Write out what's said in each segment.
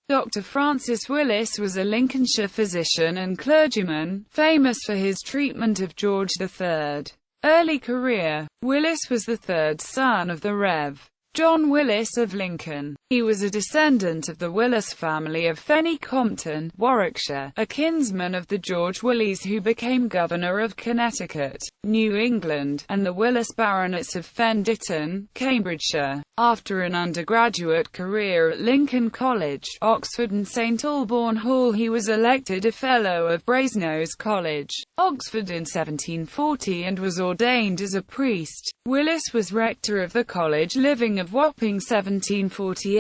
Dr. Francis Willis was a Lincolnshire physician and clergyman, famous for his treatment of George III. Early career. Willis was the third son of the Rev. John Willis of Lincoln. He was a descendant of the Willis family of Fenny Compton, Warwickshire, a kinsman of the George Willis who became governor of Connecticut, New England, and the Willis baronets of Stephencdickson, Cambridgeshire. After an undergraduate career at Lincoln College, Oxford and St Alban Hall, he was elected a Fellow of Brasenose College, Oxford in 1740 and was ordained as a priest. Willis was rector of the college, living of Wapping 1748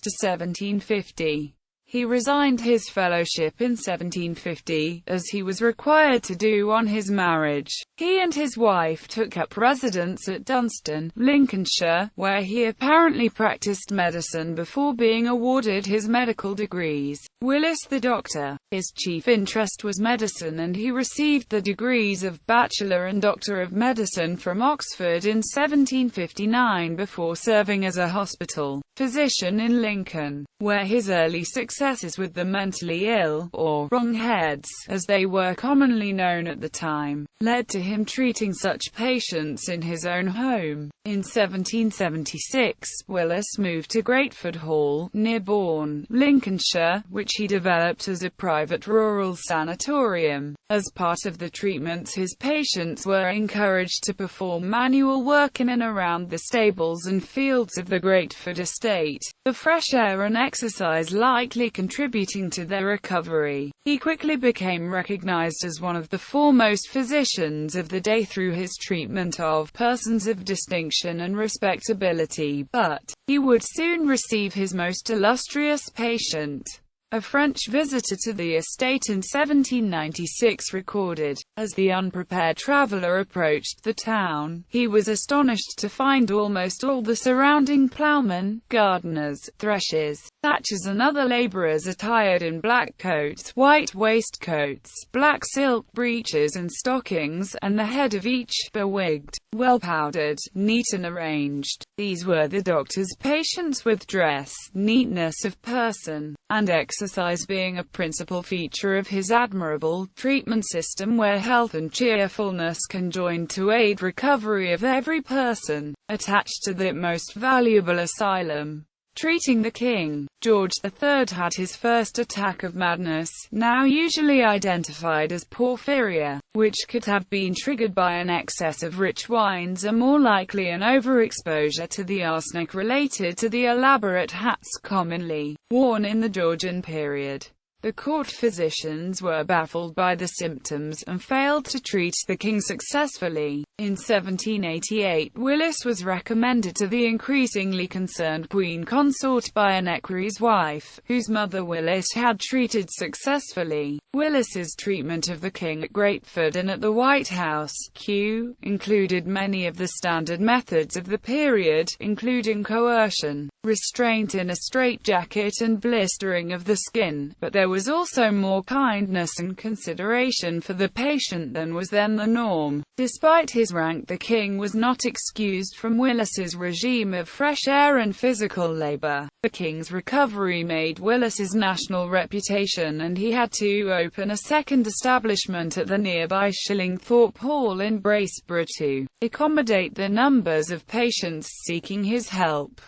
to 1750. He resigned his fellowship in 1750, as he was required to do on his marriage. He and his wife took up residence at Dunstan, Lincolnshire, where he apparently practiced medicine before being awarded his medical degrees. Willis the Doctor. His chief interest was medicine, and he received the degrees of Bachelor and Doctor of Medicine from Oxford in 1759 before serving as a hospital physician in Lincoln, where his early successes with the mentally ill, or wrong-heads, as they were commonly known at the time, led to him treating such patients in his own home. In 1776, Willis moved to Grateford Hall, near Bourne, Lincolnshire, which he developed as a private rural sanatorium. As part of the treatments, his patients were encouraged to perform manual work in and around the stables and fields of the Grateford estate, the fresh air and exercise likely contributing to their recovery. He quickly became recognized as one of the foremost physicians of the day through his treatment of persons of distinction and respectability, but he would soon receive his most illustrious patient. A French visitor to the estate in 1796 recorded, as the unprepared traveller approached the town, he was astonished to find almost all the surrounding ploughmen, gardeners, threshers, thatchers and other labourers attired in black coats, white waistcoats, black silk breeches and stockings, and the head of each bewigged, well-powdered, neat and arranged. These were the doctor's patients, with dress, neatness of person, and exercise being a principal feature of his admirable treatment system, where health and cheerfulness conjoined to aid recovery of every person attached to the most valuable asylum. Treating the King. George III had his first attack of madness, now usually identified as porphyria, which could have been triggered by an excess of rich wines, or more likely an overexposure to the arsenic related to the elaborate hats commonly worn in the Georgian period. The court physicians were baffled by the symptoms, and failed to treat the king successfully. In 1788, Willis was recommended to the increasingly concerned Queen Consort by an equerry's wife, whose mother Willis had treated successfully. Willis's treatment of the king at Grateford and at the White House, Kew, included many of the standard methods of the period, including coercion, restraint in a straitjacket and blistering of the skin, but there was also more kindness and consideration for the patient than was then the norm. Despite his rank, the king was not excused from Willis's regime of fresh air and physical labor. The king's recovery made Willis's national reputation, and he had to open a second establishment at the nearby Shillingthorpe Hall in Braceborough to accommodate the numbers of patients seeking his help.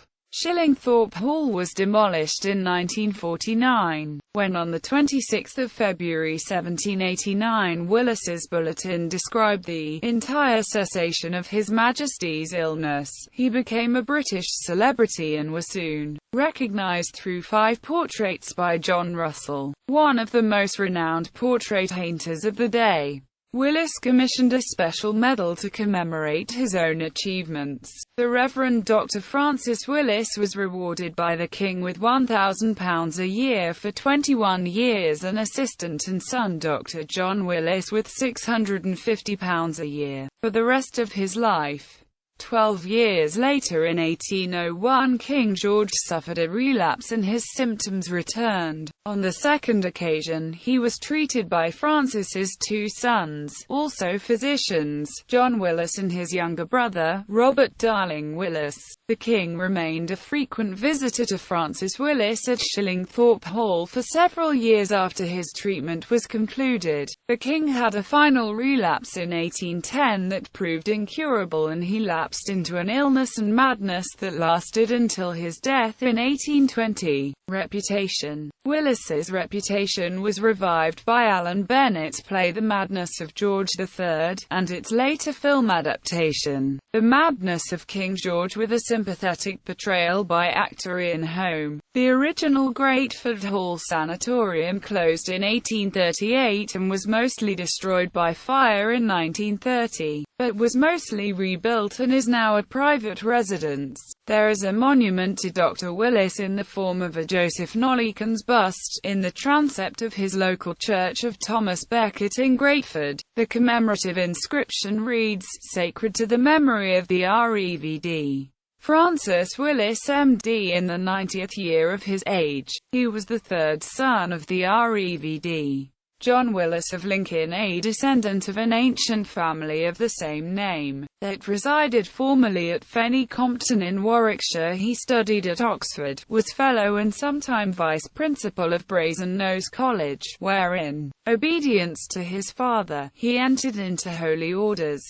Shillingthorpe Hall was demolished in 1949, when on 26 February 1789 Willis's bulletin described the entire cessation of His Majesty's illness. He became a British celebrity and was soon recognised through 5 portraits by John Russell, one of the most renowned portrait painters of the day. Willis commissioned a special medal to commemorate his own achievements. The Reverend Dr. Francis Willis was rewarded by the King with £1,000 a year for 21 years, and assistant and son Dr. John Willis with £650 a year for the rest of his life. 12 years later, in 1801, King George suffered a relapse and his symptoms returned. On the second occasion, he was treated by Francis's two sons, also physicians, John Willis and his younger brother, Robert Darling Willis. The king remained a frequent visitor to Francis Willis at Shillingthorpe Hall for several years after his treatment was concluded. The king had a final relapse in 1810 that proved incurable, and he lapsed into an illness and madness that lasted until his death in 1820. Reputation. Willis's reputation was revived by Alan Bennett's play The Madness of George III, and its later film adaptation, The Madness of King George, with a sympathetic portrayal by actor Ian Holm. The original Grateford Hall Sanatorium closed in 1838 and was mostly destroyed by fire in 1930, but was mostly rebuilt and is now a private residence. There is a monument to Dr. Willis in the form of a Joseph Nollekens bust, in the transept of his local church of Thomas Becket in Grateford. The commemorative inscription reads, "Sacred to the memory of the REVD. Francis Willis, MD, in the 90th year of his age." He was the third son of the REVD. John Willis of Lincoln, a descendant of an ancient family of the same name, that resided formerly at Fenny Compton in Warwickshire. He studied at Oxford, was Fellow and sometime Vice-Principal of Brasenose College, where in obedience to his father, he entered into holy orders.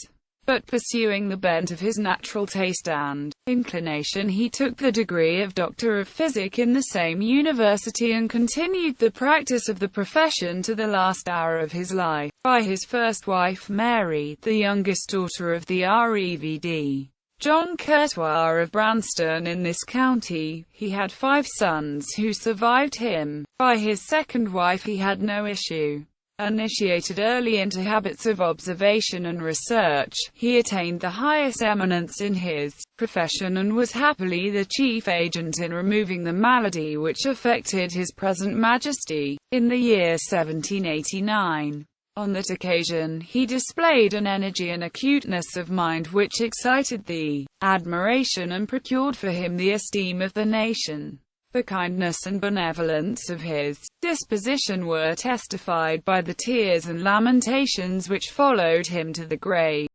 But pursuing the bent of his natural taste and inclination, he took the degree of Doctor of Physic in the same university and continued the practice of the profession to the last hour of his life. By his first wife Mary, the youngest daughter of the REVD. John Courtois of Branston in this county, he had 5 sons who survived him. By his second wife he had no issue. Initiated early into habits of observation and research, he attained the highest eminence in his profession and was happily the chief agent in removing the malady which affected his present majesty, in the year 1789. On that occasion, he displayed an energy and acuteness of mind which excited the admiration and procured for him the esteem of the nation. The kindness and benevolence of his disposition were testified by the tears and lamentations which followed him to the grave.